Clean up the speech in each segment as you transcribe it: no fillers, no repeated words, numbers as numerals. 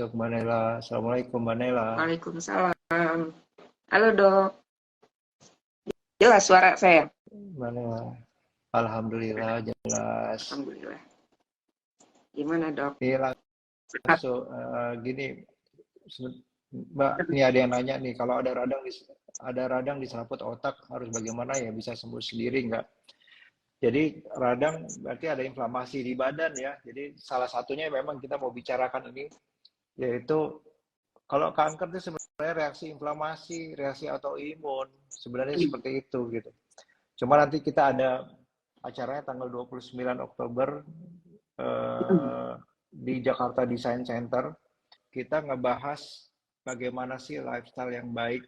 Masuk Mbak Nela. Assalamualaikum Mbak Nela. Waalaikumsalam. Halo dok, jelas suara saya? Mbak Nela. Alhamdulillah jelas. Alhamdulillah. Gimana dok? Ini Sehat? langsung gini, Mbak, ini ada yang nanya nih, kalau ada radang di selaput otak harus bagaimana ya, bisa sembuh sendiri nggak? Jadi radang berarti ada inflamasi di badan ya. Jadi salah satunya memang kita mau bicarakan ini, yaitu kalau kanker itu sebenarnya reaksi inflamasi, reaksi autoimun, sebenarnya seperti itu gitu. Cuma nanti kita ada acaranya tanggal 29 Oktober di Jakarta Design Center. Kita ngebahas bagaimana sih lifestyle yang baik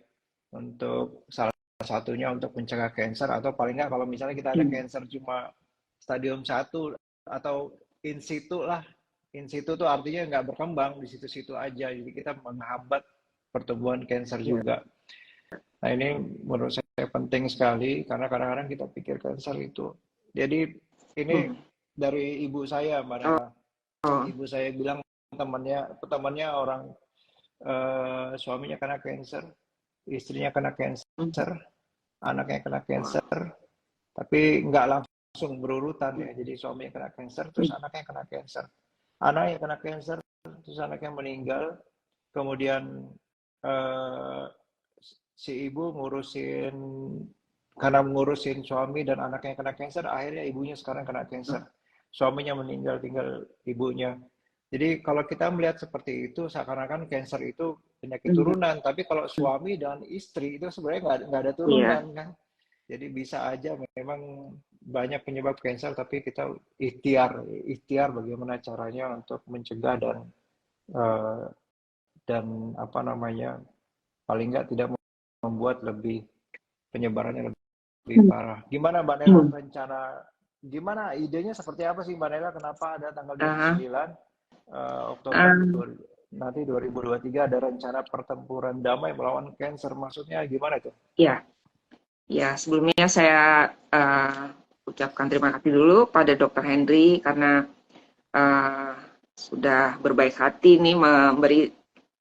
untuk salah satunya untuk mencegah cancer, atau paling nggak kalau misalnya kita ada cancer cuma stadium 1 atau in situ lah. In situ tuh artinya nggak berkembang di situ-situ aja, jadi kita menghambat pertumbuhan cancer juga. Nah ini menurut saya penting sekali karena kadang-kadang kita pikir cancer itu. Jadi ini dari ibu saya Mbak Nela. Ibu saya bilang temannya orang suaminya kena cancer, istrinya kena cancer, anaknya kena cancer, tapi nggak langsung berurutan ya. Jadi suaminya kena cancer, terus anaknya kena cancer. Anaknya kena cancer, terus anaknya meninggal. Kemudian si ibu karena ngurusin suami dan anaknya kena cancer, akhirnya ibunya sekarang kena cancer. Suaminya meninggal, tinggal ibunya. Jadi kalau kita melihat seperti itu, seakan-akan cancer itu penyakit turunan. Tapi kalau suami dan istri itu sebenarnya nggak ada turunan kan. Jadi bisa aja memang banyak penyebab cancer, tapi kita ikhtiar bagaimana caranya untuk mencegah dan apa namanya, paling nggak tidak membuat penyebarannya lebih parah. Gimana Mbak Nela gimana idenya seperti apa sih Mbak Nela? Kenapa ada tanggal 29 Oktober nanti 2023 ada rencana pertempuran damai melawan cancer? Maksudnya gimana itu? Ya, sebelumnya saya ucapkan terima kasih dulu pada Dr. Henry karena sudah berbaik hati nih memberi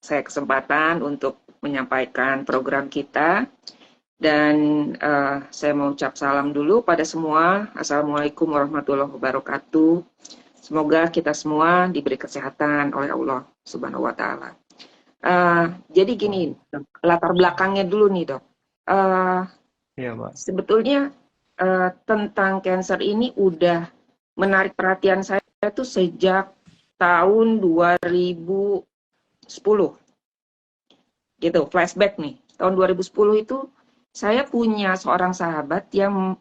saya kesempatan untuk menyampaikan program kita. Dan saya mau ucap salam dulu pada semua. Assalamualaikum warahmatullahi wabarakatuh. Semoga kita semua diberi kesehatan oleh Allah Subhanahu wa Ta'ala. Jadi gini, latar belakangnya dulu nih dok. Iya, Mbak. Sebetulnya tentang cancer ini udah menarik perhatian saya tuh sejak tahun 2010. Gitu, flashback nih. Tahun 2010 itu saya punya seorang sahabat yang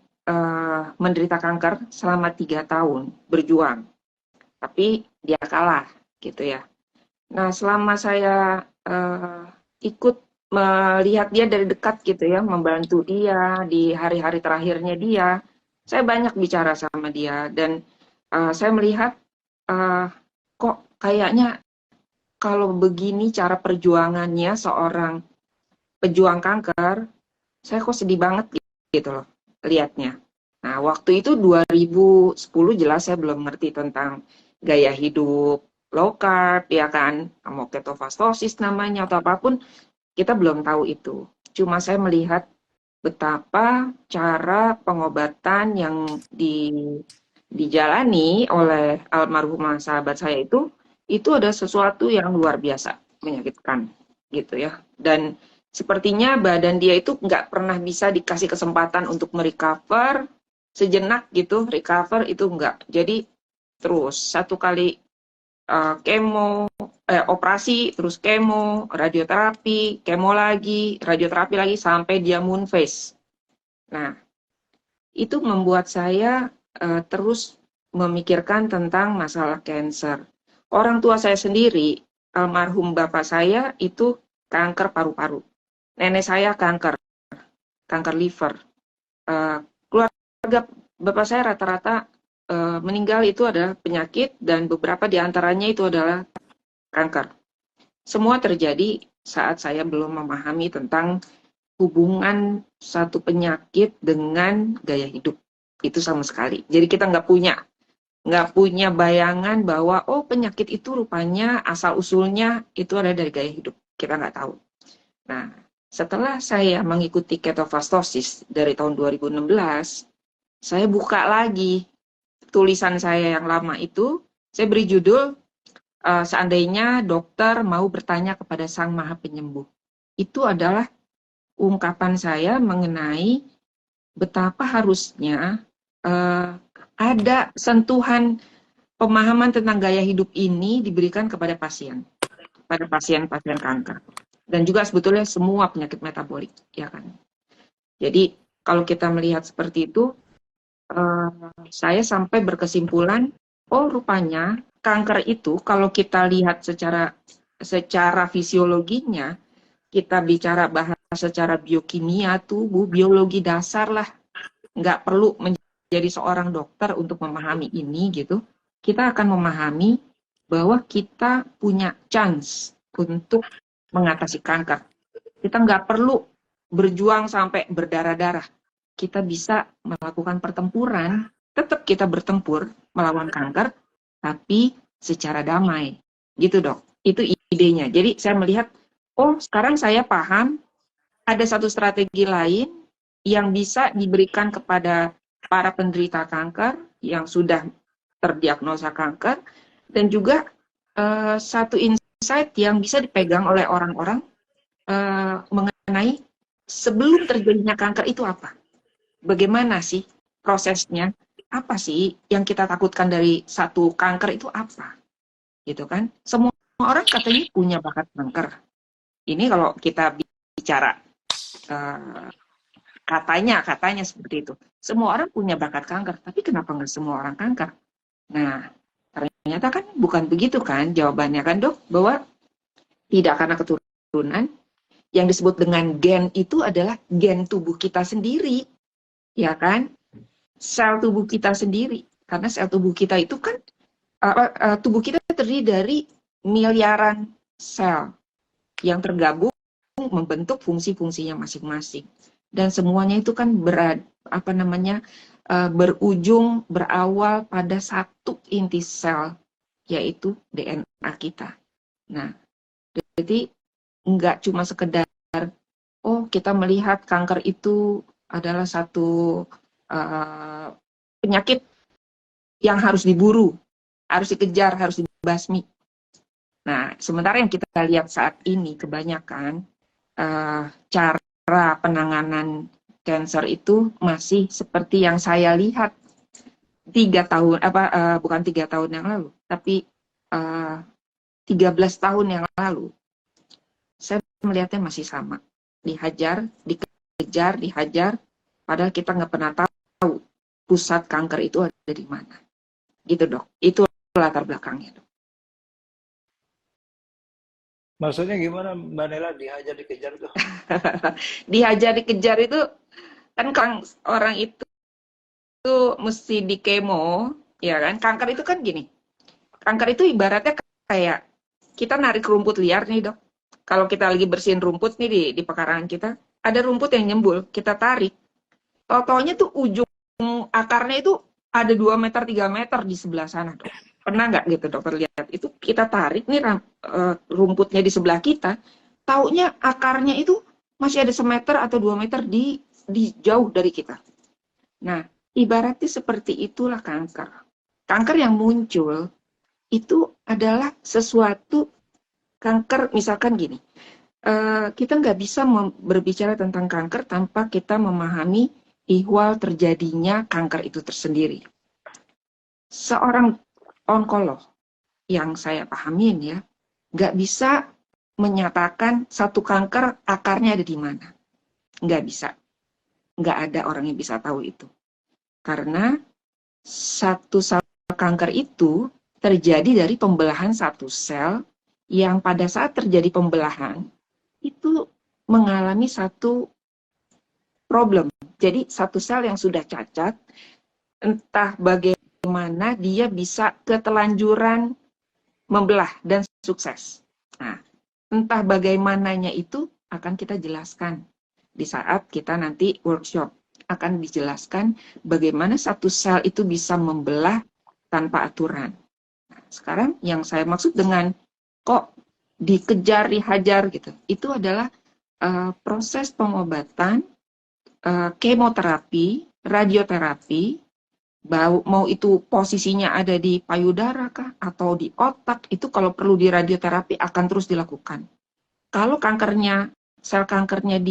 menderita kanker selama 3 tahun berjuang, tapi dia kalah gitu ya. Nah selama saya ikut melihat dia dari dekat gitu ya, membantu dia di hari-hari terakhirnya dia, saya banyak bicara sama dia dan saya melihat kok kayaknya kalau begini cara perjuangannya seorang pejuang kanker, saya kok sedih banget gitu loh lihatnya. Nah, waktu itu 2010 jelas saya belum ngerti tentang gaya hidup low carb, ya kan, mau ketofastosis namanya atau apapun, kita belum tahu itu. Cuma saya melihat betapa cara pengobatan yang dijalani oleh almarhumah sahabat saya itu ada sesuatu yang luar biasa, menyakitkan gitu ya. Dan sepertinya badan dia itu nggak pernah bisa dikasih kesempatan untuk merecover sejenak gitu, recover itu enggak. Jadi terus satu kali operasi, terus kemo, radioterapi, kemo lagi, radioterapi lagi sampai dia moon phase. Nah, itu membuat saya terus memikirkan tentang masalah cancer. Orang tua saya sendiri, almarhum bapak saya itu kanker paru-paru. Nenek saya kanker liver. Keluarga bapak saya rata-rata meninggal itu adalah penyakit dan beberapa diantaranya itu adalah kanker. Semua terjadi saat saya belum memahami tentang hubungan satu penyakit dengan gaya hidup. Itu sama sekali. Jadi kita nggak punya nggak punya bayangan bahwa oh penyakit itu rupanya asal usulnya itu ada dari gaya hidup. Kita nggak tahu. Nah, setelah saya mengikuti ketofastosis dari tahun 2016, saya buka lagi tulisan saya yang lama itu. Saya beri judul seandainya dokter mau bertanya kepada Sang Maha Penyembuh. Itu adalah ungkapan saya mengenai betapa harusnya ada sentuhan pemahaman tentang gaya hidup ini diberikan kepada pasien, pada pasien-pasien kanker. Dan juga sebetulnya semua penyakit metabolik, ya kan. Jadi kalau kita melihat seperti itu, saya sampai berkesimpulan, oh rupanya kanker itu kalau kita lihat secara fisiologinya, kita bicara bahas secara biokimia tubuh, biologi dasar lah, nggak perlu menjadi seorang dokter untuk memahami ini gitu. Kita akan memahami bahwa kita punya chance untuk mengatasi kanker. Kita nggak perlu berjuang sampai berdarah-darah. Kita bisa melakukan pertempuran, tetap kita bertempur melawan kanker, tapi secara damai. Gitu dok, itu idenya. Jadi saya melihat, oh sekarang saya paham ada satu strategi lain yang bisa diberikan kepada para penderita kanker yang sudah terdiagnosa kanker, dan juga satu insight yang bisa dipegang oleh orang-orang mengenai sebelum terjadinya kanker itu apa? Bagaimana sih prosesnya? Apa sih yang kita takutkan dari satu kanker itu apa? Gitu kan? Semua orang katanya punya bakat kanker. Ini kalau kita bicara katanya seperti itu. Semua orang punya bakat kanker, tapi kenapa nggak semua orang kanker? Nah, ternyata kan bukan begitu kan jawabannya kan dok, bahwa tidak karena keturunan. Yang disebut dengan gen itu adalah gen tubuh kita sendiri, ya kan? Sel tubuh kita sendiri. Karena sel tubuh kita itu kan, tubuh kita terdiri dari miliaran sel yang tergabung membentuk fungsi-fungsinya masing-masing. Dan semuanya itu kan berujung, berawal pada satu inti sel, yaitu DNA kita. Nah, jadi nggak cuma sekedar, oh kita melihat kanker itu adalah satu penyakit yang harus diburu, harus dikejar, harus dibasmi. Nah, sementara yang kita lihat saat ini kebanyakan cara penanganan kanker itu masih seperti yang saya lihat 3 tahun, bukan 3 tahun yang lalu, tapi 13 tahun yang lalu. Saya melihatnya masih sama. Dihajar, dikejar, dihajar, padahal kita nggak pernah tahu pusat kanker itu ada di mana. Gitu dok, itu latar belakangnya dok. Maksudnya gimana Mbak Nela dihajar dikejar tuh? Dihajar, dikejar itu, kan orang itu mesti di kemo, ya kan? Kanker itu kan gini, kanker itu ibaratnya kayak kita narik rumput liar nih dok. Kalau kita lagi bersihin rumput nih di pekarangan kita, ada rumput yang nyembul, kita tarik. Tau-taunya tuh ujung akarnya itu ada 2 meter, 3 meter di sebelah sana. Dok. Pernah nggak gitu dokter lihat? Itu kita tarik nih rumputnya di sebelah kita, taunya akarnya itu masih ada 1 meter atau 2 meter di jauh dari kita. Nah, ibaratnya seperti itulah kanker. Kanker yang muncul itu adalah sesuatu kanker, misalkan gini, kita nggak bisa berbicara tentang kanker tanpa kita memahami ihwal terjadinya kanker itu tersendiri. Seorang onkolog yang saya pahamin ya, nggak bisa menyatakan satu kanker akarnya ada di mana. Nggak bisa. Nggak ada orang yang bisa tahu itu. Karena satu sel kanker itu terjadi dari pembelahan satu sel yang pada saat terjadi pembelahan itu mengalami satu problem. Jadi satu sel yang sudah cacat, entah bagaimana dia bisa ketelanjuran membelah dan sukses. Nah, entah bagaimananya itu akan kita jelaskan di saat kita nanti workshop. Akan dijelaskan bagaimana satu sel itu bisa membelah tanpa aturan. Nah, sekarang yang saya maksud dengan kok dikejar, dihajar gitu, itu adalah proses pengobatan, kemoterapi, radioterapi, mau itu posisinya ada di payudara kah atau di otak, itu kalau perlu di radioterapi akan terus dilakukan. Kalau kankernya, sel kankernya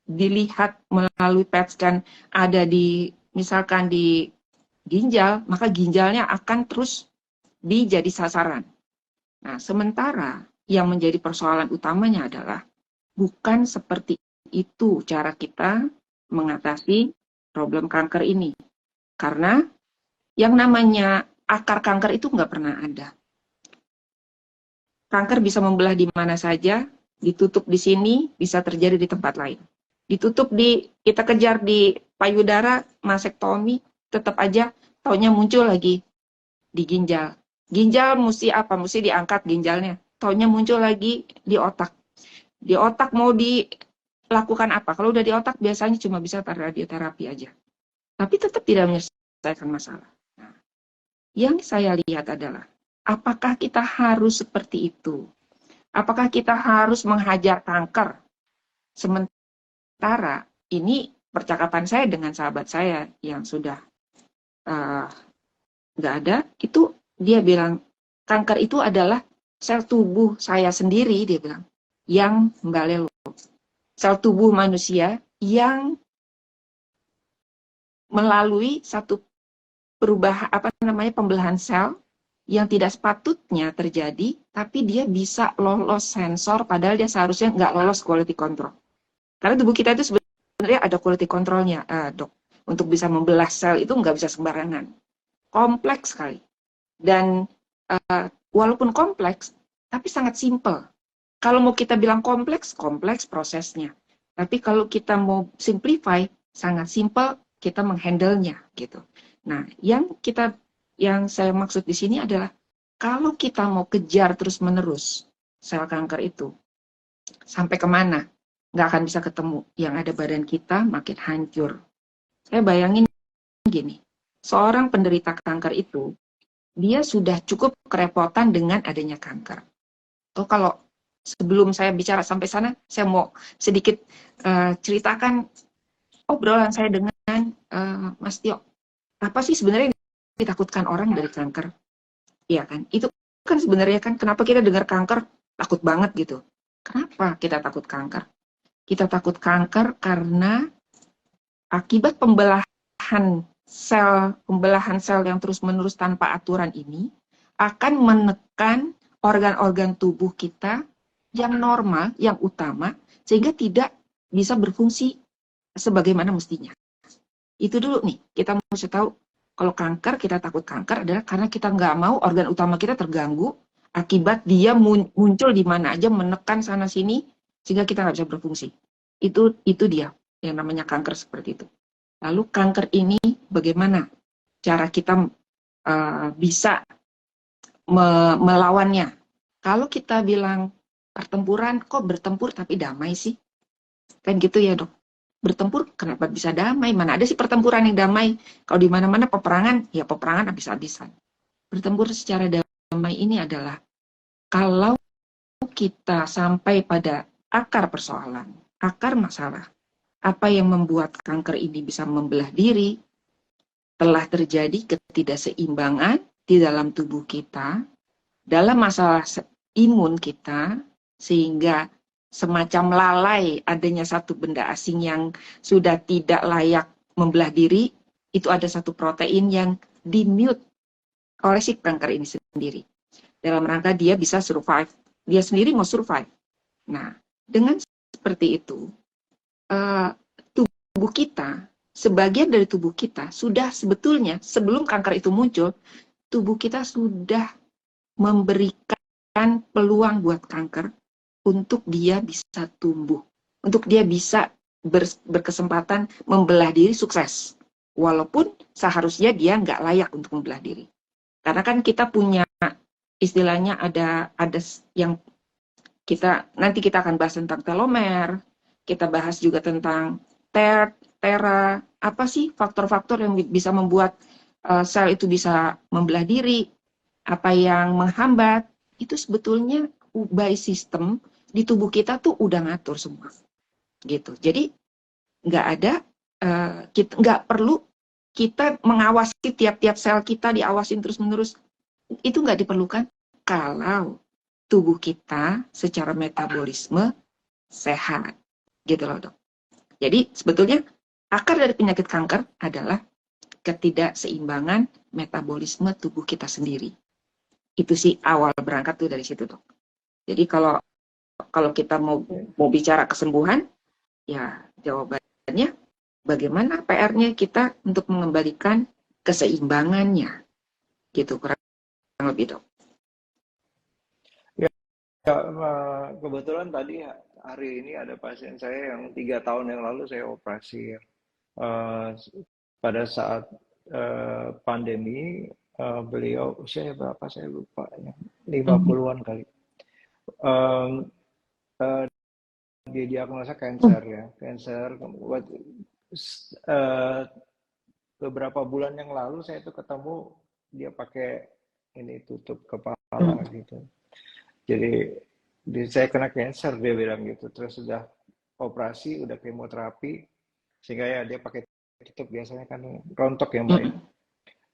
dilihat melalui PET scan ada di misalkan di ginjal, maka ginjalnya akan terus dijadi sasaran. Nah, sementara yang menjadi persoalan utamanya adalah bukan seperti itu cara kita mengatasi problem kanker ini. Karena yang namanya akar kanker itu nggak pernah ada. Kanker bisa membelah di mana saja, ditutup di sini, bisa terjadi di tempat lain. Ditutup kita kejar di payudara, masektomi, tetap aja taunya muncul lagi di ginjal. Ginjal mesti apa? Mesti diangkat ginjalnya. Taunya muncul lagi di otak. Di otak mau dilakukan apa? Kalau udah di otak biasanya cuma bisa radioterapi aja. Tapi tetap tidak menyelesaikan masalah. Nah, yang saya lihat adalah, apakah kita harus seperti itu? Apakah kita harus menghajar kanker? Sementara ini percakapan saya dengan sahabat saya yang sudah nggak ada, itu dia bilang, kanker itu adalah sel tubuh saya sendiri, dia bilang, yang mbalelo. Sel tubuh manusia yang melalui satu perubahan, pembelahan sel yang tidak sepatutnya terjadi, tapi dia bisa lolos sensor, padahal dia seharusnya nggak lolos quality control. Karena tubuh kita itu sebenarnya ada quality controlnya, dok. Untuk bisa membelah sel itu nggak bisa sembarangan. Kompleks sekali. Dan walaupun kompleks, tapi sangat simple. Kalau mau kita bilang kompleks prosesnya. Tapi kalau kita mau simplify, sangat simple kita menghandle-nya gitu. Nah, yang saya maksud di sini adalah kalau kita mau kejar terus-menerus sel kanker itu, sampai kemana? Nggak akan bisa ketemu. Yang ada badan kita makin hancur. Saya bayangin gini, seorang penderita kanker itu, dia sudah cukup kerepotan dengan adanya kanker. Kalau sebelum saya bicara sampai sana, saya mau sedikit ceritakan obrolan saya dengan Mas Tio. Apa sih sebenarnya ditakutkan orang dari kanker? Iya kan? Itu kan sebenarnya kan kenapa kita dengar kanker takut banget gitu. Kenapa kita takut kanker? Kita takut kanker karena akibat pembelahan sel yang terus-menerus tanpa aturan ini akan menekan organ-organ tubuh kita yang normal, yang utama, sehingga tidak bisa berfungsi sebagaimana mestinya. Itu dulu nih, kita mesti tahu kalau kanker, kita takut kanker adalah karena kita nggak mau organ utama kita terganggu akibat dia muncul di mana aja, menekan sana-sini, sehingga kita nggak bisa berfungsi. Itu dia yang namanya kanker seperti itu. Lalu kanker ini bagaimana cara kita bisa melawannya? Kalau kita bilang pertempuran, kok bertempur tapi damai sih? Kan gitu ya dok. Bertempur kenapa bisa damai? Mana ada sih pertempuran yang damai? Kalau di mana-mana peperangan, ya peperangan habis-habisan. Bertempur secara damai ini adalah kalau kita sampai pada akar persoalan, akar masalah, apa yang membuat kanker ini bisa membelah diri, telah terjadi ketidakseimbangan di dalam tubuh kita, dalam masalah imun kita, sehingga semacam lalai adanya satu benda asing yang sudah tidak layak membelah diri, itu ada satu protein yang di-mute oleh si kanker ini sendiri. Dalam rangka dia bisa survive. Dia sendiri mau survive. Nah, dengan seperti itu, tubuh kita, sebagian dari tubuh kita sudah sebetulnya sebelum kanker itu muncul, tubuh kita sudah memberikan peluang buat kanker untuk dia bisa tumbuh, untuk dia bisa berkesempatan membelah diri sukses, walaupun seharusnya dia nggak layak untuk membelah diri. Karena kan kita punya istilahnya ada yang nanti kita akan bahas tentang telomer, kita bahas juga tentang tera, apa sih faktor-faktor yang bisa membuat sel itu bisa membelah diri, apa yang menghambat, itu sebetulnya by system di tubuh kita tuh udah ngatur semua, gitu. Jadi nggak ada, kita nggak perlu kita mengawasi tiap-tiap sel kita, diawasin terus-menerus, itu nggak diperlukan kalau tubuh kita secara metabolisme sehat, gitu loh dok. Jadi sebetulnya akar dari penyakit kanker adalah ketidakseimbangan metabolisme tubuh kita sendiri. Itu sih awal berangkat tuh dari situ dok. Jadi kalau kita mau bicara kesembuhan, ya jawabannya bagaimana PR-nya kita untuk mengembalikan keseimbangannya, gitu kurang lebih dok. Ya, kebetulan tadi hari ini ada pasien saya yang 3 tahun yang lalu saya operasi. Pada saat pandemi, beliau usia berapa saya lupa ya, 50-an kali. Didiagnosa kanker ya, kanker. Beberapa bulan yang lalu saya itu ketemu dia pakai ini tutup kepala gitu. Jadi saya kena cancer dia bilang gitu. Terus sudah operasi, udah kemoterapi, sehingga ya dia pakai tutup biasanya kan rontok ya mbak.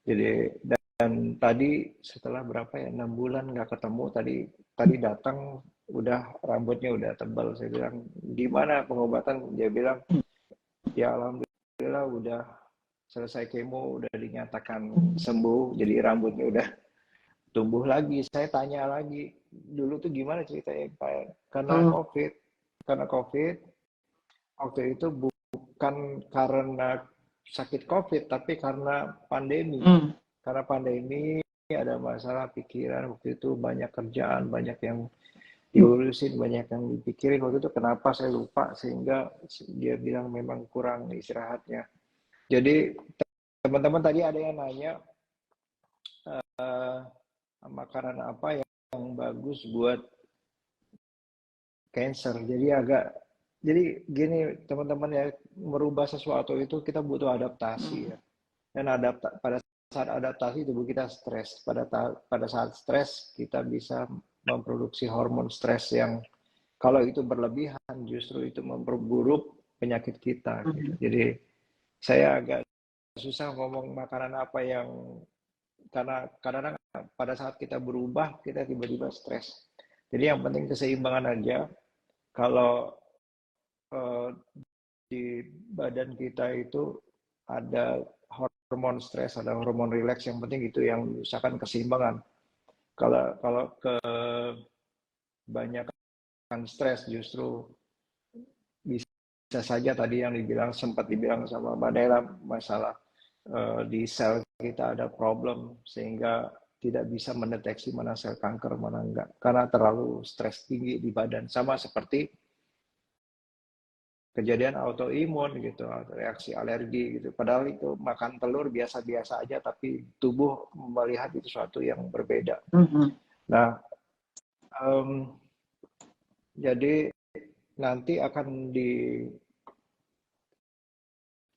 Jadi dan tadi setelah berapa ya 6 bulan nggak ketemu, tadi datang udah rambutnya udah tebal. Saya bilang gimana pengobatan? Dia bilang ya alhamdulillah udah selesai kemo, udah dinyatakan sembuh, jadi rambutnya udah tumbuh lagi. Saya tanya lagi, dulu tuh gimana ceritanya Pak? Karena COVID, waktu itu bukan karena sakit COVID, tapi karena pandemi. Karena pandemi ada masalah pikiran, waktu itu banyak kerjaan, banyak yang diurusin, banyak yang dipikirin. Waktu itu kenapa saya lupa, sehingga dia bilang memang kurang istirahatnya. Jadi teman-teman tadi ada yang nanya, makanan apa yang bagus buat cancer. Jadi gini teman-teman ya, merubah sesuatu itu kita butuh adaptasi ya. Dan pada saat adaptasi tubuh kita stres. Pada saat stres kita bisa memproduksi hormon stres yang kalau itu berlebihan justru itu memperburuk penyakit kita. Gitu. Jadi saya agak susah ngomong makanan apa yang, karena kadang-kadang pada saat kita berubah kita tiba-tiba stres. Jadi yang penting keseimbangan aja. Kalau di badan kita itu ada hormon stres, ada hormon rileks, yang penting itu yang misalkan keseimbangan. Kalau kebanyakan stres justru bisa saja tadi yang sempat dibilang sama Mbak Nela, masalah di sel kita ada problem sehingga tidak bisa mendeteksi mana sel kanker mana enggak karena terlalu stres tinggi di badan, sama seperti kejadian autoimun gitu, reaksi alergi gitu. Padahal itu makan telur biasa-biasa aja, tapi tubuh melihat itu sesuatu yang berbeda. Nah, jadi nanti akan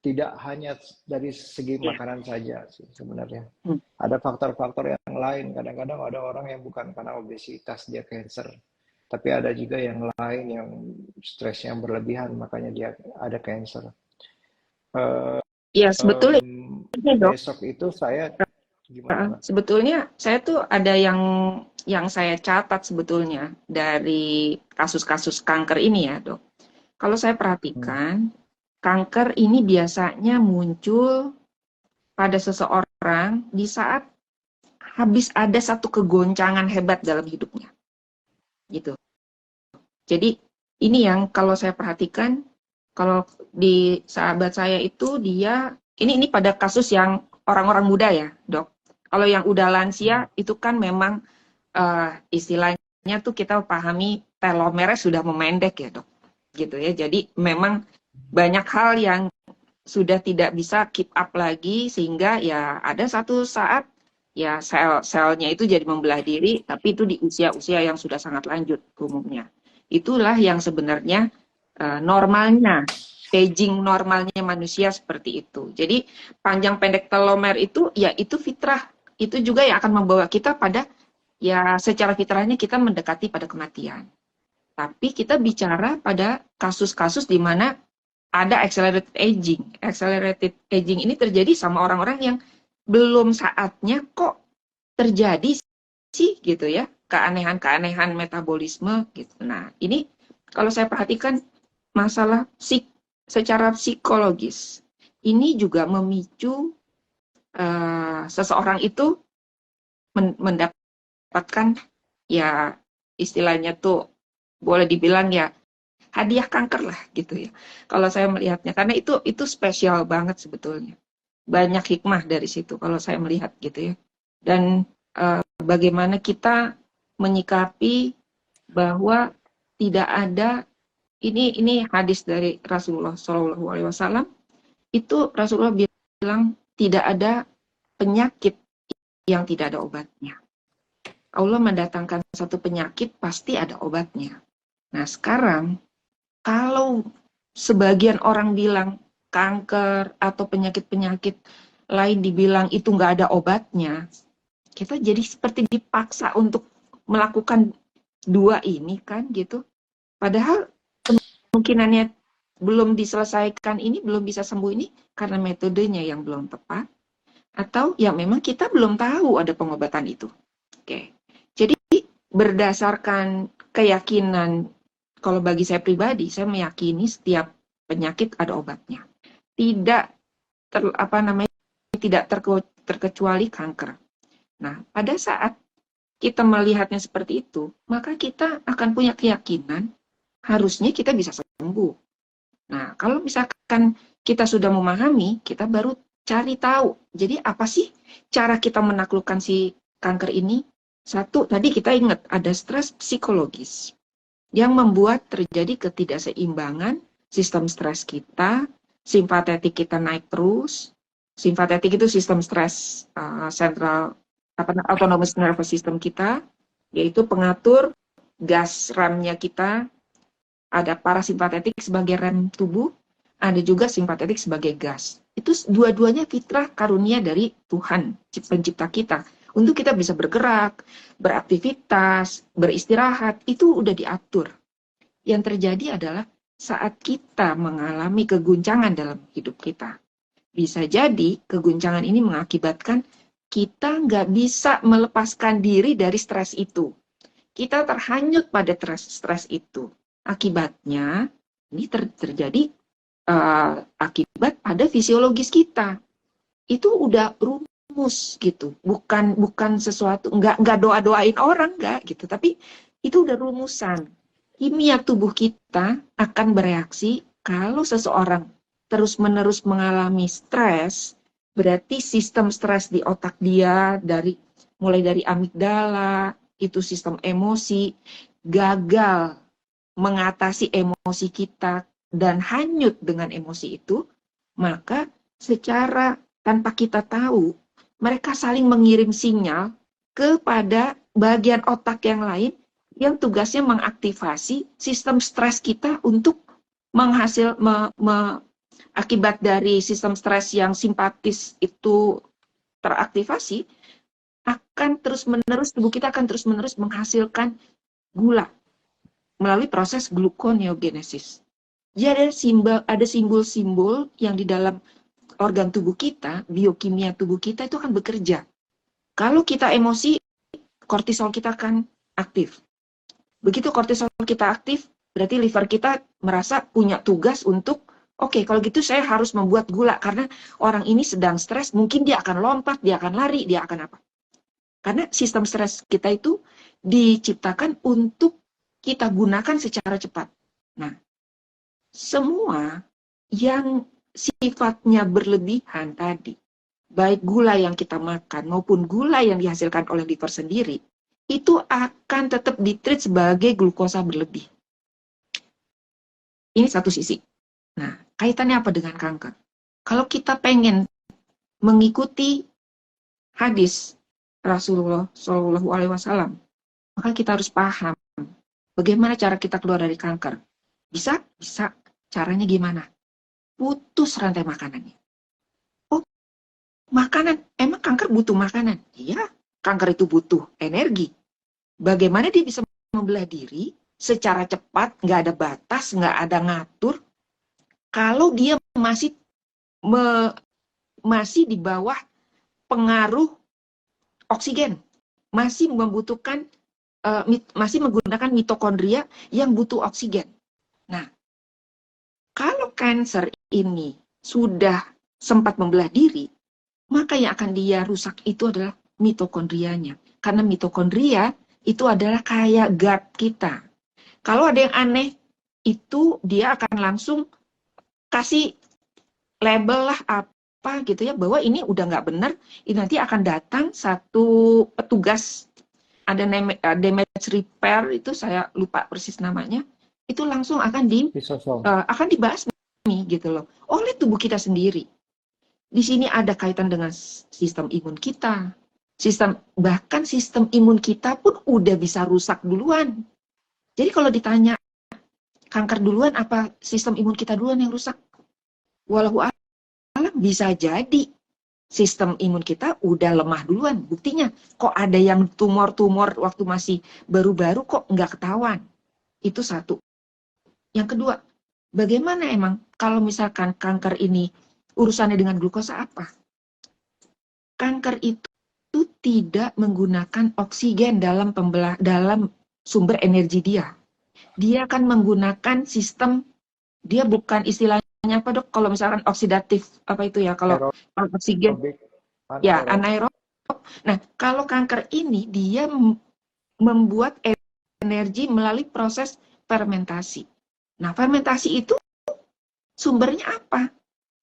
tidak hanya dari segi makanan saja sih sebenarnya. Ada faktor-faktor yang lain. Kadang-kadang ada orang yang bukan karena obesitas dia cancer, tapi ada juga yang lain yang stres yang berlebihan makanya dia ada cancer. Ya sebetulnya dok. Besok itu saya gimana? Sebetulnya saya tuh ada yang saya catat sebetulnya dari kasus-kasus kanker ini ya dok. Kalau saya perhatikan, kanker ini biasanya muncul pada seseorang di saat habis ada satu kegoncangan hebat dalam hidupnya. Gitu. Jadi ini yang kalau saya perhatikan, kalau di sahabat saya itu dia, ini pada kasus yang orang-orang muda ya dok. Kalau yang udah lansia itu kan memang istilahnya tuh kita pahami telomernya sudah memendek ya dok. Gitu ya. Jadi memang banyak hal yang sudah tidak bisa keep up lagi sehingga ya ada satu saat ya sel-selnya itu jadi membelah diri, tapi itu di usia-usia yang sudah sangat lanjut umumnya. Itulah yang sebenarnya normalnya aging normalnya manusia seperti itu. Jadi panjang pendek telomer itu ya itu fitrah, itu juga yang akan membawa kita pada ya secara fitrahnya kita mendekati pada kematian. Tapi kita bicara pada kasus-kasus di mana ada accelerated aging. Accelerated aging ini terjadi sama orang-orang yang belum saatnya kok terjadi sih gitu ya, keanehan-keanehan metabolisme gitu. Nah, ini kalau saya perhatikan masalah secara psikologis ini juga memicu seseorang itu mendapatkan ya istilahnya tuh boleh dibilang ya hadiah kanker lah gitu ya. Kalau saya melihatnya karena itu spesial banget sebetulnya. Banyak hikmah dari situ kalau saya melihat gitu ya. Dan bagaimana kita menyikapi bahwa tidak ada ini hadis dari Rasulullah Shallallahu Alaihi Wasallam itu Rasulullah bilang tidak ada penyakit yang tidak ada obatnya. Allah mendatangkan satu penyakit pasti ada obatnya. Nah sekarang kalau sebagian orang bilang kanker atau penyakit-penyakit lain dibilang itu nggak ada obatnya, kita jadi seperti dipaksa untuk melakukan dua ini kan gitu. Padahal kemungkinannya belum diselesaikan ini, belum bisa sembuh ini karena metodenya yang belum tepat, atau ya memang kita belum tahu ada pengobatan itu. Oke. Jadi berdasarkan keyakinan, kalau bagi saya pribadi, saya meyakini setiap penyakit ada obatnya. Tidak tidak terkecuali kanker. Nah, pada saat kita melihatnya seperti itu, maka kita akan punya keyakinan harusnya kita bisa sembuh. Nah, kalau misalkan kita sudah memahami, kita baru cari tahu. Jadi apa sih cara kita menaklukkan si kanker ini? Satu, tadi kita ingat ada stres psikologis yang membuat terjadi ketidakseimbangan sistem stres kita, simpatetik kita naik terus. Simpatetik itu sistem stres sentral autonomous nervous system kita, yaitu pengatur gas RAM-nya kita. Ada parasimpatetik sebagai rem tubuh, ada juga simpatetik sebagai gas. Itu dua-duanya fitrah karunia dari Tuhan, pencipta kita. Untuk kita bisa bergerak, beraktivitas, beristirahat, itu udah diatur. Yang terjadi adalah saat kita mengalami keguncangan dalam hidup kita. Bisa jadi keguncangan ini mengakibatkan kita nggak bisa melepaskan diri dari stres itu. Kita terhanyut pada stres itu. Akibatnya ini terjadi akibat pada fisiologis kita. Itu udah rumus gitu, bukan sesuatu nggak doain orang nggak gitu, tapi itu udah rumusan. Kimia tubuh kita akan bereaksi kalau seseorang terus-menerus mengalami stres, berarti sistem stres di otak dia mulai dari amigdala, itu sistem emosi, gagal mengatasi emosi kita dan hanyut dengan emosi itu, maka secara tanpa kita tahu, mereka saling mengirim sinyal kepada bagian otak yang lain yang tugasnya mengaktifasi sistem stres kita untuk akibat dari sistem stres yang simpatis itu teraktivasi, tubuh kita akan terus-menerus menghasilkan gula melalui proses gluconeogenesis. Jadi ada simbol-simbol yang di dalam organ tubuh kita, biokimia tubuh kita itu akan bekerja. Kalau kita emosi, kortisol kita akan aktif. Begitu kortisol kita aktif, berarti liver kita merasa punya tugas untuk, oke, kalau gitu saya harus membuat gula, karena orang ini sedang stres, mungkin dia akan lompat, dia akan lari, dia akan apa. Karena sistem stres kita itu diciptakan untuk kita gunakan secara cepat. Nah, semua yang sifatnya berlebihan tadi, baik gula yang kita makan maupun gula yang dihasilkan oleh liver sendiri, itu akan tetap ditreat sebagai glukosa berlebih. Ini satu sisi. Nah, kaitannya apa dengan kanker? Kalau kita pengen mengikuti hadis Rasulullah Shallallahu Alaihi Wasallam, maka kita harus paham bagaimana cara kita keluar dari kanker. Bisa? Bisa. Caranya gimana? putus rantai makanannya. Oh, makanan, emang kanker butuh makanan? Iya, kanker itu butuh energi. Bagaimana dia bisa membelah diri secara cepat, nggak ada batas, nggak ada ngatur, kalau dia masih di bawah pengaruh oksigen, masih membutuhkan masih menggunakan mitokondria yang butuh oksigen. Nah, kalau kanker ini sudah sempat membelah diri, maka yang akan dia rusak itu adalah mitokondrianya. Karena mitokondria itu adalah kayak guard kita. Kalau ada yang aneh, itu dia akan langsung kasih label lah apa gitu ya, bahwa ini udah nggak benar, ini nanti akan datang satu petugas, ada damage repair, itu saya lupa persis namanya, itu langsung akan akan dibahas nih gitu loh, oleh tubuh kita sendiri. Di sini ada kaitan dengan sistem imun kita, bahkan sistem imun kita pun udah bisa rusak duluan. Jadi kalau ditanya kanker duluan apa sistem imun kita duluan yang rusak, walau bisa jadi sistem imun kita udah lemah duluan. Buktinya, kok ada yang tumor-tumor waktu masih baru-baru kok nggak ketahuan. Itu satu. Yang kedua, bagaimana emang kalau misalkan kanker ini urusannya dengan glukosa apa? Kanker itu tidak menggunakan oksigen dalam sumber energi dia. Dia akan menggunakan sistem, dia bukan istilahnya apa dok, kalau misalkan oksidatif apa itu ya, kalau oksigen ya anaerob. Nah, kalau kanker ini dia membuat energi melalui proses fermentasi. Nah, fermentasi itu sumbernya apa?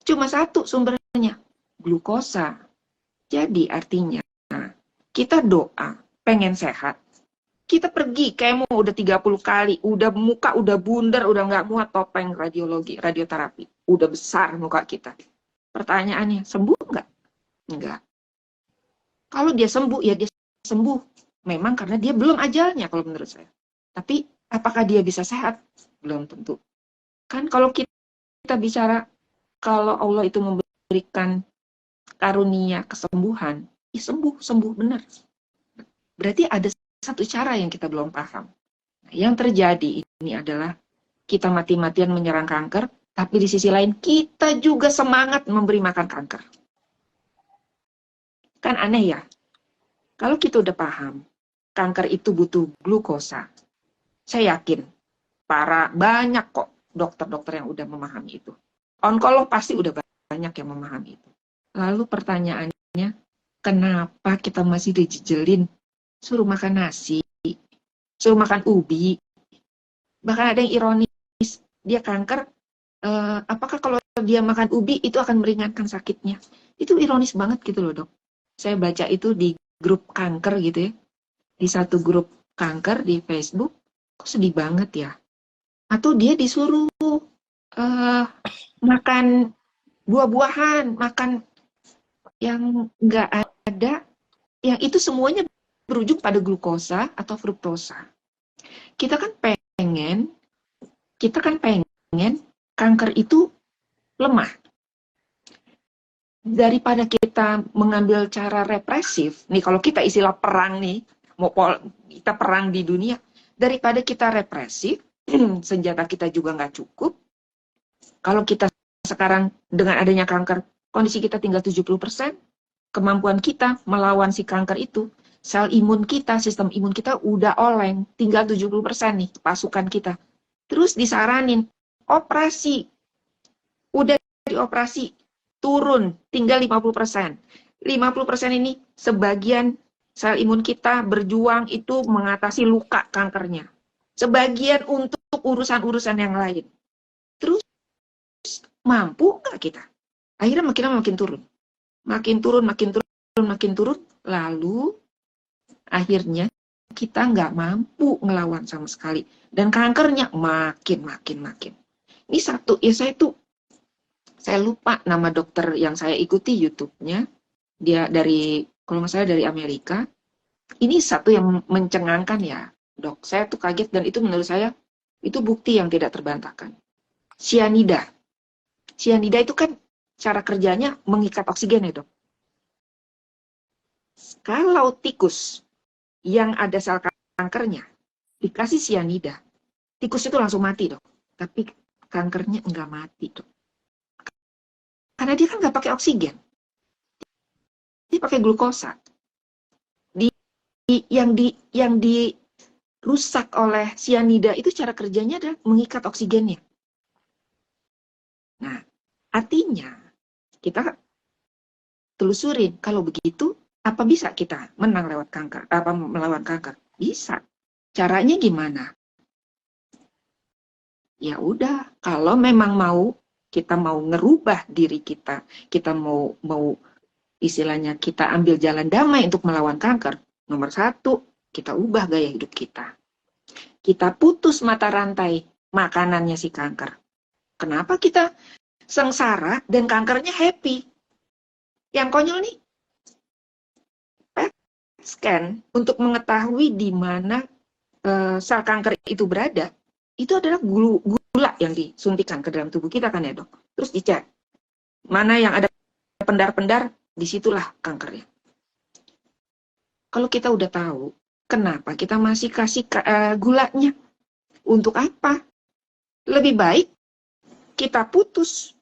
Cuma satu sumbernya, glukosa. Jadi artinya kita doa pengen sehat, kita pergi kemo udah 30 kali, udah muka udah bundar, udah nggak muat topeng radioterapi, udah besar muka kita. Pertanyaannya, sembuh nggak? Enggak. Kalau dia sembuh, ya dia sembuh. Memang karena dia belum ajalnya kalau menurut saya. Tapi apakah dia bisa sehat? Belum tentu. Kan kalau kita bicara, kalau Allah itu memberikan karunia kesembuhan, ya sembuh benar. Berarti ada satu cara yang kita belum paham. Nah, yang terjadi ini adalah kita mati-matian menyerang kanker, tapi di sisi lain kita juga semangat memberi makan kanker. Kan aneh ya? Kalau kita udah paham, kanker itu butuh glukosa. Saya yakin, banyak kok dokter-dokter yang udah memahami itu. Onkolog pasti udah banyak yang memahami itu. Lalu pertanyaannya, kenapa kita masih dijejelin suruh makan nasi, suruh makan ubi? Bahkan ada yang ironis, dia kanker, apakah kalau dia makan ubi itu akan meringankan sakitnya? Itu ironis banget gitu loh dok. Saya baca itu di grup kanker gitu ya, di satu grup kanker di Facebook, kok sedih banget ya. Atau dia disuruh makan buah-buahan, makan yang nggak ada, yang itu semuanya berujung pada glukosa atau fruktosa. Kita kan pengen kanker itu lemah. Daripada kita mengambil cara represif, nih kalau kita istilah perang nih, kita perang di dunia, daripada kita represif, senjata kita juga nggak cukup. Kalau kita sekarang dengan adanya kanker, kondisi kita tinggal 70%, kemampuan kita melawan si kanker itu, sel imun kita, sistem imun kita udah oleng, tinggal 70% nih pasukan kita. Terus disaranin, operasi, udah dioperasi, turun, tinggal 50%. 50% ini sebagian sel imun kita berjuang itu mengatasi luka kankernya. Sebagian untuk urusan-urusan yang lain. Terus mampu nggak kita? Akhirnya makin turun. Makin turun. Lalu akhirnya kita nggak mampu ngelawan sama sekali. Dan kankernya makin. Ini satu, ya saya lupa nama dokter yang saya ikuti YouTube-nya. Dia kalau nggak salah dari Amerika. Ini satu yang mencengangkan ya, dok. Saya tuh kaget dan itu menurut saya, itu bukti yang tidak terbantahkan. Cyanida. Sianida itu kan cara kerjanya mengikat oksigen ya dok. Kalau tikus yang ada sel kankernya dikasih sianida, tikus itu langsung mati dok. Tapi kankernya enggak mati dok. Karena dia kan nggak pakai oksigen, dia pakai glukosa. Yang dirusak oleh sianida itu cara kerjanya adalah mengikat oksigennya. Nah, artinya kita telusurin kalau begitu apa bisa kita menang lewat kanker, apa melawan kanker? Bisa. Caranya gimana? Ya udah, kalau memang kita mau ngerubah diri kita mau istilahnya kita ambil jalan damai untuk melawan kanker. Nomor 1, kita ubah gaya hidup kita. Kita putus mata rantai makanannya si kanker. Kenapa kita sengsara dan kankernya happy? Yang konyol nih, PET scan untuk mengetahui di mana sel kanker itu berada, itu adalah gula yang disuntikan ke dalam tubuh kita kan ya dok. Terus dicek, mana yang ada pendar-pendar, disitulah kankernya. Kalau kita udah tahu, kenapa kita masih kasih gulanya? Untuk apa? Lebih baik kita putus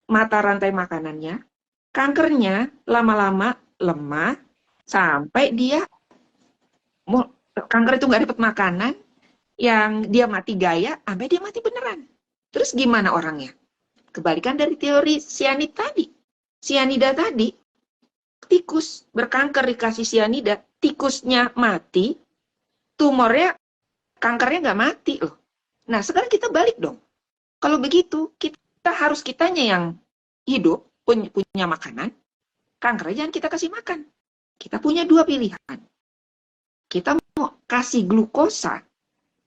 mata rantai makanannya, kankernya lama-lama lemah, sampai kanker itu nggak dapat makanan, yang dia mati gaya, sampai dia mati beneran. Terus gimana orangnya? Kebalikan dari teori sianida tadi, tikus berkanker dikasih sianida, tikusnya mati, tumornya, kankernya nggak mati loh. Nah, sekarang kita balik dong. Kalau begitu, kitanya yang hidup, punya makanan, kankernya jangan kita kasih makan. Kita punya 2 pilihan. Kita mau kasih glukosa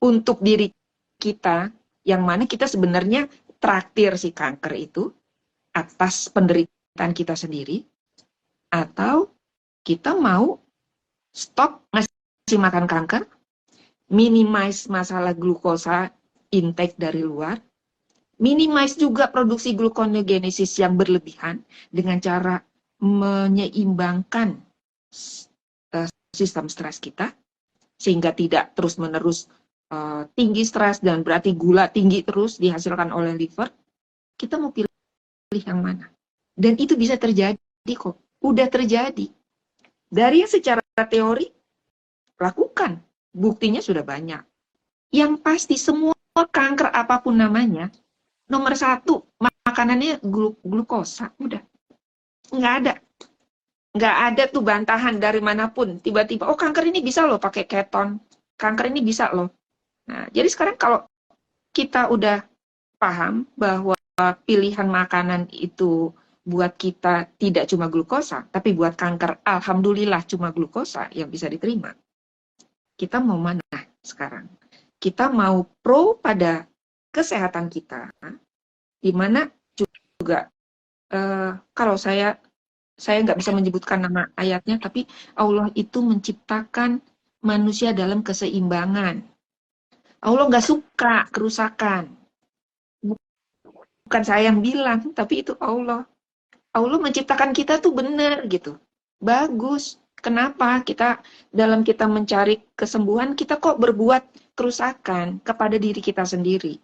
untuk diri kita, yang mana kita sebenarnya traktir si kanker itu atas penderitaan kita sendiri, atau kita mau stop ngasih makan kanker, minimize masalah glukosa intake dari luar, minimize juga produksi gluconeogenesis yang berlebihan dengan cara menyeimbangkan sistem stres kita, sehingga tidak terus-menerus tinggi stres dan berarti gula tinggi terus dihasilkan oleh liver. Kita mau pilih yang mana? Dan itu bisa terjadi kok. Udah terjadi. Dari yang secara teori, lakukan. Buktinya sudah banyak. Yang pasti semua kanker apapun namanya, nomor 1, makanannya glukosa. Udah. Nggak ada tuh bantahan dari manapun. Tiba-tiba, oh kanker ini bisa loh pakai keton. Kanker ini bisa loh. Nah, jadi sekarang kalau kita udah paham bahwa pilihan makanan itu buat kita tidak cuma glukosa, tapi buat kanker, alhamdulillah cuma glukosa yang bisa diterima. Kita mau mana sekarang? Kita mau pro pada kesehatan kita, di mana juga kalau saya nggak bisa menyebutkan nama ayatnya, tapi Allah itu menciptakan manusia dalam keseimbangan. Allah nggak suka kerusakan. Bukan saya yang bilang, tapi itu Allah. Allah menciptakan kita tuh benar gitu. Bagus. Kenapa dalam kita mencari kesembuhan, kita kok berbuat kerusakan kepada diri kita sendiri.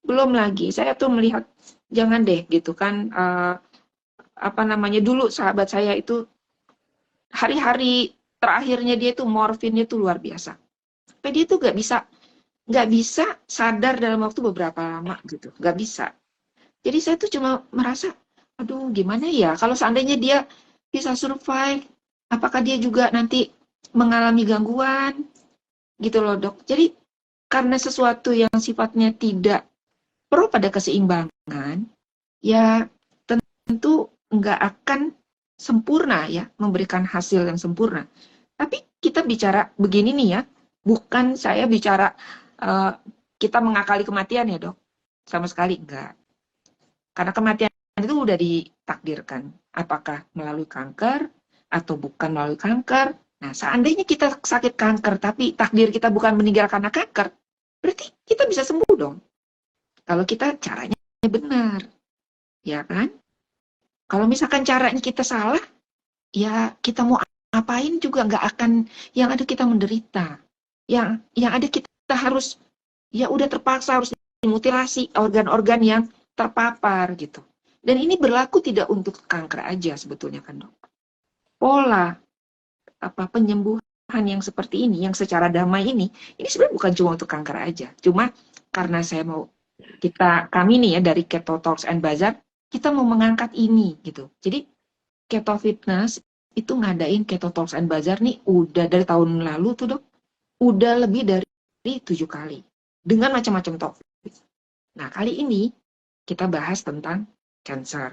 Belum lagi, saya tuh melihat, jangan deh gitu kan, dulu sahabat saya itu hari-hari terakhirnya dia tuh morfinnya tuh luar biasa. Tapi dia tuh nggak bisa sadar dalam waktu beberapa lama gitu, nggak bisa. Jadi saya tuh cuma merasa, aduh gimana ya, kalau seandainya dia bisa survive, apakah dia juga nanti mengalami gangguan, gitu loh dok. Jadi karena sesuatu yang sifatnya tidak pro pada keseimbangan, ya tentu nggak akan sempurna ya, memberikan hasil yang sempurna. Tapi kita bicara begini nih ya, bukan saya bicara kita mengakali kematian ya dok, sama sekali enggak. Karena kematian itu udah ditakdirkan, apakah melalui kanker atau bukan melalui kanker. Nah, seandainya kita sakit kanker, tapi takdir kita bukan meninggal karena kanker, berarti kita bisa sembuh dong. Kalau kita caranya benar. ya kan? Kalau misalkan caranya kita salah, ya kita mau apain juga nggak akan, yang ada kita menderita. Yang ada kita harus, ya udah terpaksa harus dimutilasi organ-organ yang terpapar gitu. Dan ini berlaku tidak untuk kanker aja sebetulnya kan dok. Pola penyembuhan yang seperti ini, yang secara damai ini sebenarnya bukan cuma untuk kanker aja. Cuma karena kami nih ya dari Keto Talks and Bazaar, kita mau mengangkat ini gitu. Jadi Keto Fitness itu ngadain Keto Talks and Bazaar nih udah dari tahun lalu tuh dok, udah lebih dari 7 kali dengan macam-macam topik. Nah kali ini kita bahas tentang cancer.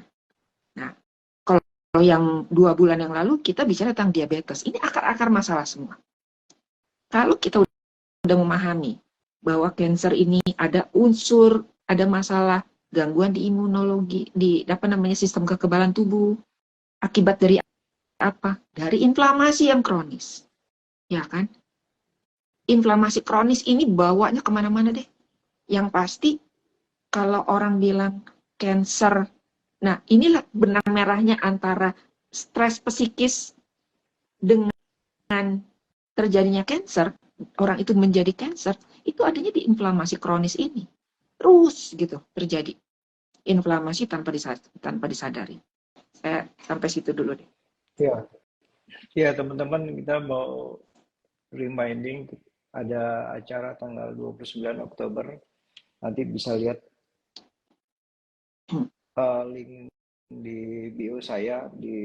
Nah kalau yang 2 bulan yang lalu kita bicara tentang diabetes. Ini akar-akar masalah semua. Kalau kita udah memahami bahwa cancer ini ada unsur, ada masalah gangguan di imunologi, di sistem kekebalan tubuh, akibat dari apa? Dari inflamasi yang kronis, ya kan? Inflamasi kronis ini bawanya kemana-mana deh. Yang pasti kalau orang bilang cancer, nah inilah benang merahnya antara stres psikis dengan terjadinya cancer, orang itu menjadi cancer, itu adanya di inflamasi kronis ini. Terus gitu terjadi. Inflamasi tanpa disadari. Saya sampai situ dulu deh. Ya, ya teman-teman, kita mau reminding ada acara tanggal 29 Oktober. Nanti bisa lihat link di bio saya di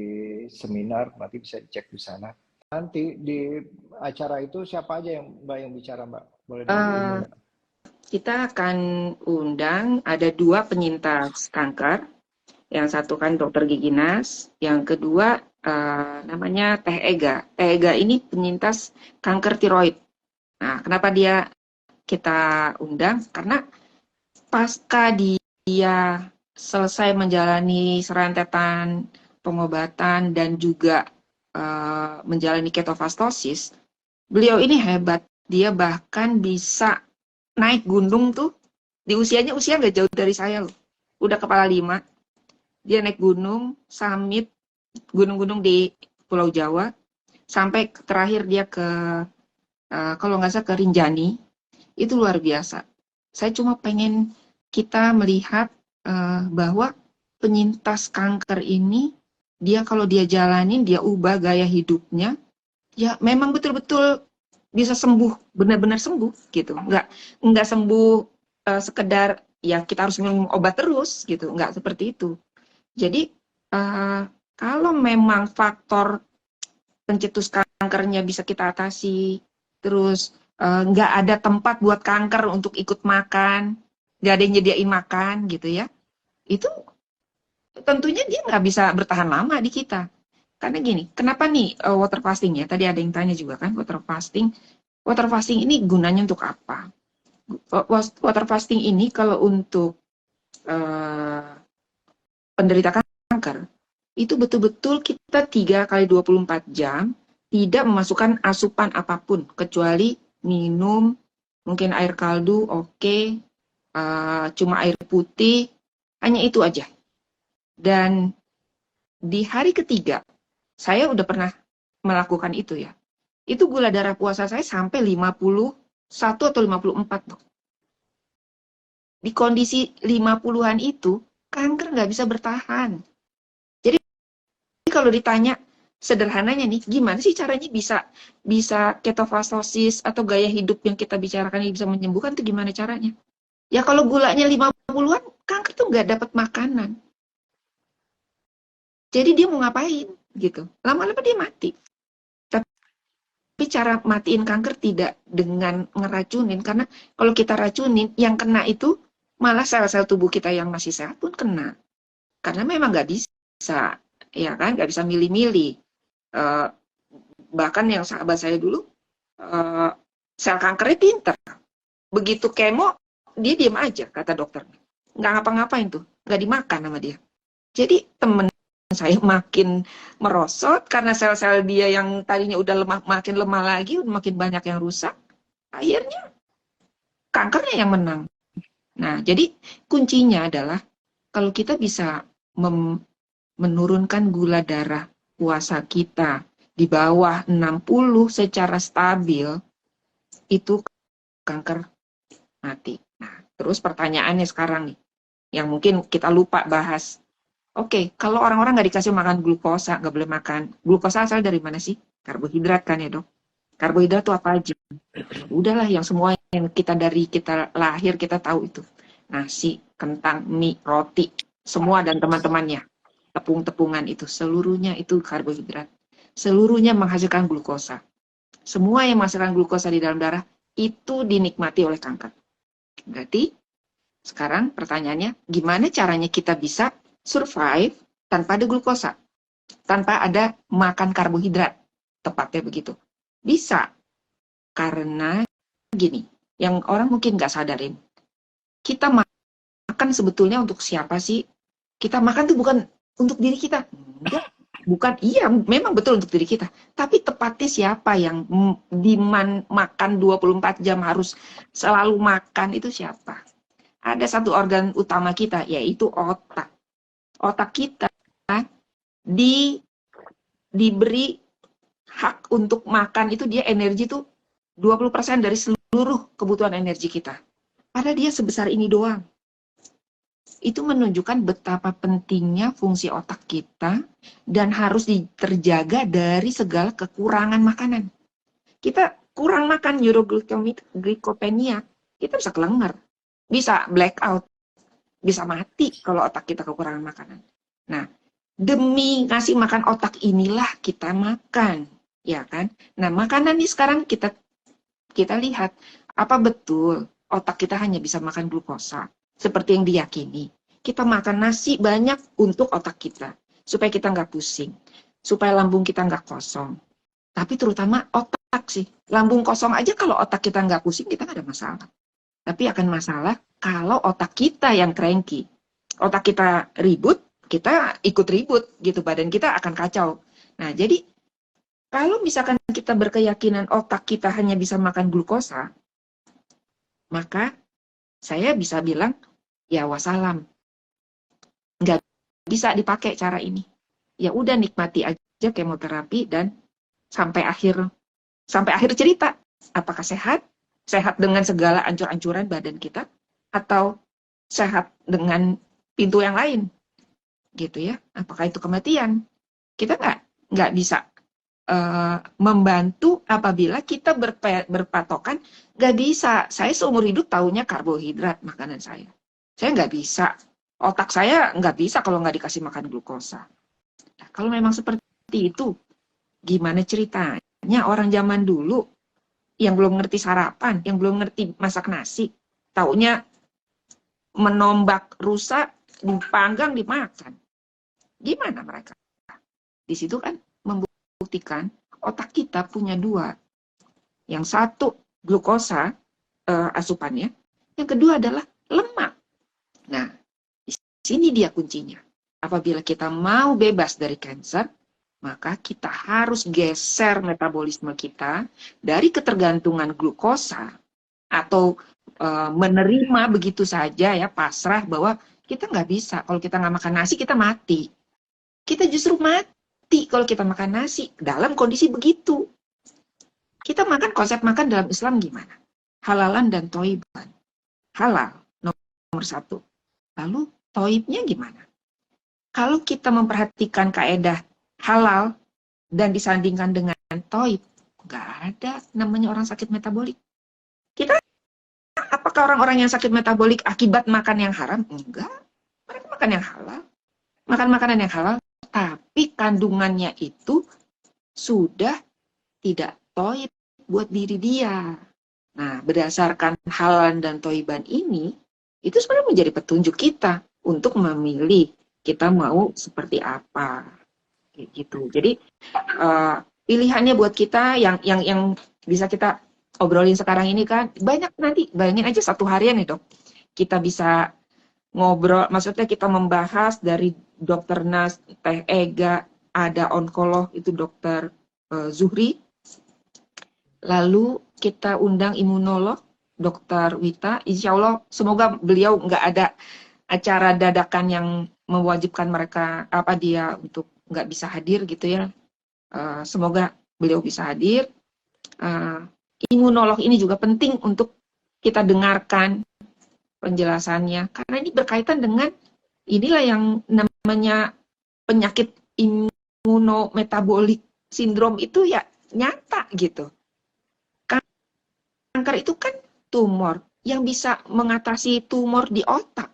seminar, nanti bisa dicek di sana. Nanti di acara itu siapa aja yang Mbak yang bicara, Mbak? Boleh diumumin, Mbak? Kita akan undang ada 2 penyintas kanker. Yang satu kan dokter Giginas, yang kedua namanya Teh Ega. Teh Ega ini penyintas kanker tiroid. Nah, kenapa kita undang? Karena pasca dia selesai menjalani serentetan pengobatan dan juga menjalani ketofastosis, beliau ini hebat. Dia bahkan bisa naik gunung tuh, di usia nggak jauh dari saya loh. Udah kepala 5. Dia naik gunung, summit, gunung-gunung di Pulau Jawa, sampai terakhir dia kalau nggak salah ke Rinjani, itu luar biasa. Saya cuma pengen kita melihat bahwa penyintas kanker ini, dia kalau dia jalanin, dia ubah gaya hidupnya, ya memang betul-betul bisa sembuh, benar-benar sembuh gitu. Nggak sembuh sekedar ya kita harus minum obat terus gitu, nggak seperti itu. Jadi kalau memang faktor pencetus kankernya bisa kita atasi, terus nggak ada tempat buat kanker untuk ikut makan, nggak ada yang nyediain makan gitu ya, itu tentunya dia nggak bisa bertahan lama di kita. Karena gini, kenapa nih water fasting ya? Tadi ada yang tanya juga kan, water fasting. Water fasting ini gunanya untuk apa? Water fasting ini kalau untuk penderita kanker, itu betul-betul kita 3 kali 24 jam tidak memasukkan asupan apapun, kecuali minum, mungkin air kaldu, oke, cuma air putih, hanya itu aja. Dan di hari ketiga, saya udah pernah melakukan itu ya. Itu gula darah puasa saya sampai 51 atau 54 tuh. Di kondisi 50-an itu, kanker nggak bisa bertahan. Jadi kalau ditanya sederhananya nih, gimana sih caranya bisa ketofastosis atau gaya hidup yang kita bicarakan ini bisa menyembuhkan, itu gimana caranya? Ya kalau gulanya 50-an, kanker tuh nggak dapat makanan. Jadi dia mau ngapain gitu? Lama-lama dia mati. Tapi cara matiin kanker tidak dengan ngeracunin, karena kalau kita racunin, yang kena itu malah sel-sel tubuh kita yang masih sehat pun kena. Karena memang nggak bisa, ya kan? Nggak bisa milih-milih. Bahkan yang sahabat saya dulu, sel kankernya pinter. Begitu kemo, dia diam aja, kata dokter. Nggak ngapa-ngapain tuh, nggak dimakan sama dia. Jadi temen saya makin merosot karena sel-sel dia yang tadinya udah lemah makin lemah lagi, makin banyak yang rusak. Akhirnya kankernya yang menang. Nah, jadi kuncinya adalah kalau kita bisa menurunkan gula darah puasa kita di bawah 60 secara stabil, itu kanker mati. Nah, terus pertanyaannya sekarang nih, yang mungkin kita lupa bahas. Oke, kalau orang-orang nggak dikasih makan glukosa, nggak boleh makan. Glukosa asal dari mana sih? Karbohidrat kan ya, Dok? Karbohidrat itu apa aja? Udahlah, yang semua yang kita dari kita lahir kita tahu itu. Nasi, kentang, mie, roti, semua dan teman-temannya. Tepung-tepungan itu, seluruhnya itu karbohidrat. Seluruhnya menghasilkan glukosa. Semua yang menghasilkan glukosa di dalam darah itu dinikmati oleh kanker. Berarti sekarang pertanyaannya, gimana caranya kita bisa survive tanpa ada glukosa? Tanpa ada makan karbohidrat, tepatnya begitu. Bisa, karena gini, yang orang mungkin nggak sadarin, kita makan sebetulnya untuk siapa sih? Kita makan tuh bukan untuk diri kita. Enggak, bukan. Iya, memang betul untuk diri kita. Tapi tepatnya siapa yang makan 24 jam harus selalu makan itu siapa? Ada satu organ utama kita, yaitu otak. Otak kita diberi hak untuk makan itu, dia energi tuh 20% dari seluruh kebutuhan energi kita. Padahal dia sebesar ini doang. Itu menunjukkan betapa pentingnya fungsi otak kita dan harus terjaga dari segala kekurangan makanan. Kita kurang makan neuroglycopenia, kita bisa kelenger, bisa blackout, bisa mati kalau otak kita kekurangan makanan. Nah, demi ngasih makan otak inilah kita makan, ya kan? Nah, makanan ini sekarang kita lihat, apa betul otak kita hanya bisa makan glukosa seperti yang diyakini? Kita makan nasi banyak untuk otak kita, supaya kita nggak pusing, supaya lambung kita nggak kosong. Tapi terutama otak sih, lambung kosong aja kalau otak kita nggak pusing, kita nggak ada masalah. Tapi akan masalah kalau otak kita yang cranky. Otak kita ribut, kita ikut ribut gitu, badan kita akan kacau. Nah, jadi kalau misalkan kita berkeyakinan otak kita hanya bisa makan glukosa, maka saya bisa bilang, ya wassalam. Nggak bisa dipakai cara ini. Ya udah, nikmati aja kemoterapi dan sampai akhir cerita. Apakah sehat? Sehat dengan segala ancur-ancuran badan kita, atau sehat dengan pintu yang lain, gitu ya? Apakah itu kematian? Kita nggak bisa membantu apabila kita berpatokan nggak bisa. Saya seumur hidup taunya karbohidrat makanan saya. Saya nggak bisa. Otak saya nggak bisa kalau nggak dikasih makan glukosa. Nah, kalau memang seperti itu, gimana ceritanya orang zaman dulu yang belum ngerti sarapan, yang belum ngerti masak nasi, taunya menombak rusa, dipanggang, dimakan. Gimana mereka? Di situ kan membuktikan otak kita punya dua. Yang satu glukosa asupannya, yang kedua adalah lemak. Nah, di sini dia kuncinya. Apabila kita mau bebas dari kanker, maka kita harus geser metabolisme kita dari ketergantungan glukosa atau menerima begitu saja ya, pasrah bahwa kita nggak bisa. Kalau kita nggak makan nasi, kita mati. Kita justru mati kalau kita makan nasi dalam kondisi begitu. Kita makan, konsep makan dalam Islam gimana? Halalan dan toiban. Halal, nomor satu. Lalu toibnya gimana? Kalau kita memperhatikan kaedah halal dan disandingkan dengan toib, nggak ada namanya orang sakit metabolik. Kita, apakah orang-orang yang sakit metabolik akibat makan yang haram? Enggak. Mereka makan yang halal. Makan makanan yang halal, tapi kandungannya itu sudah tidak toib buat diri dia. Nah, berdasarkan halal dan toiban ini, itu sebenarnya menjadi petunjuk kita untuk memilih kita mau seperti apa, gitu. Jadi pilihannya buat kita yang bisa kita obrolin sekarang ini kan banyak. Nanti bayangin aja satu harian nih, Dok, kita bisa ngobrol, maksudnya kita membahas dari Dokter Nas, Teh Ega, ada onkolog itu Dokter Zuhri, lalu kita undang imunolog Dokter Wita. Insya Allah semoga beliau nggak ada acara dadakan yang mewajibkan mereka dia untuk nggak bisa hadir gitu ya. Semoga beliau bisa hadir. Imunolog ini juga penting untuk kita dengarkan penjelasannya, karena ini berkaitan dengan inilah yang namanya penyakit imunometabolik sindrom itu ya nyata gitu. Kanker itu kan tumor yang bisa mengatasi tumor di otak,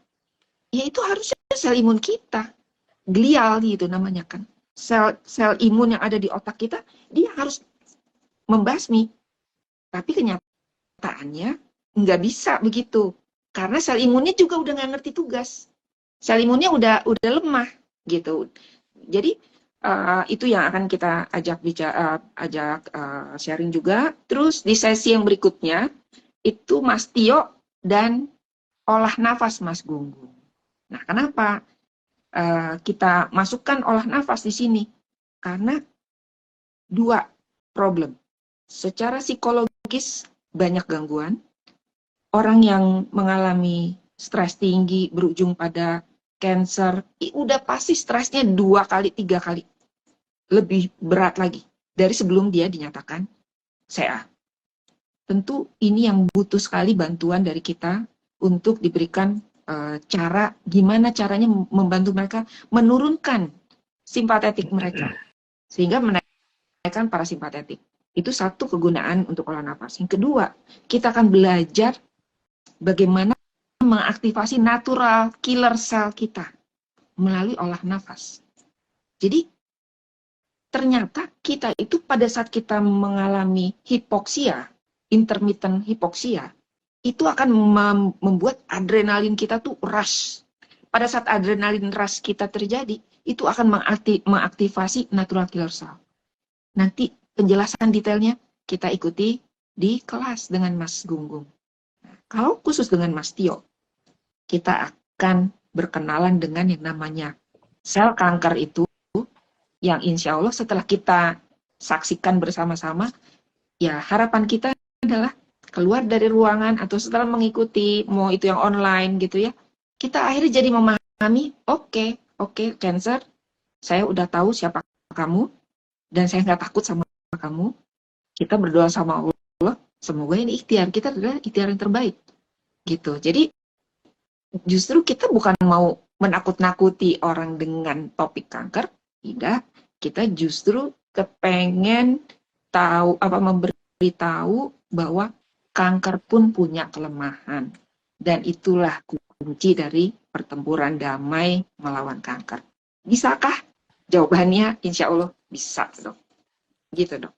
yaitu harusnya sel imun kita, glial gitu namanya kan. Sel imun yang ada di otak kita, dia harus membasmi. Tapi kenyataannya nggak bisa begitu. Karena sel imunnya juga udah nggak ngerti tugas. Sel imunnya udah lemah gitu. Jadi itu yang akan kita ajak sharing juga. Terus di sesi yang berikutnya itu Mas Tio dan olah nafas Mas Gunggun. Nah, kenapa kita masukkan olah nafas di sini? Karena dua problem. Secara psikologis banyak gangguan. Orang yang mengalami stres tinggi berujung pada cancer, udah pasti stresnya 2 kali, 3 kali lebih berat lagi dari sebelum dia dinyatakan CA. Tentu ini yang butuh sekali bantuan dari kita untuk diberikan cara, gimana caranya membantu mereka menurunkan simpatetik mereka, sehingga menaikkan parasimpatetik. Itu satu kegunaan untuk olah nafas. Yang kedua, kita akan belajar bagaimana mengaktifasi natural killer cell kita melalui olah nafas. Jadi, ternyata kita itu pada saat kita mengalami hipoksia, intermittent hipoksia, itu akan membuat adrenalin kita tuh rush. Pada saat adrenalin rush kita terjadi, itu akan mengaktifasi natural killer cell. Nanti penjelasan detailnya kita ikuti di kelas dengan Mas Gunggung. Nah, kalau khusus dengan Mas Tio, kita akan berkenalan dengan yang namanya sel kanker itu, yang insya Allah setelah kita saksikan bersama-sama, ya harapan kita adalah keluar dari ruangan atau setelah mengikuti, mau itu yang online gitu ya, kita akhirnya jadi memahami, oke, cancer, saya udah tahu siapa kamu, dan saya nggak takut sama kamu. Kita berdoa sama Allah, semoga ini ikhtiar kita adalah ikhtiar yang terbaik. Gitu. Jadi justru kita bukan mau menakut-nakuti orang dengan topik kanker, tidak. Kita justru kepengen tahu, memberitahu bahwa kanker pun punya kelemahan. Dan itulah kunci dari pertempuran damai melawan kanker. Bisakah? Jawabannya insya Allah bisa, Dok. Gitu, Dok.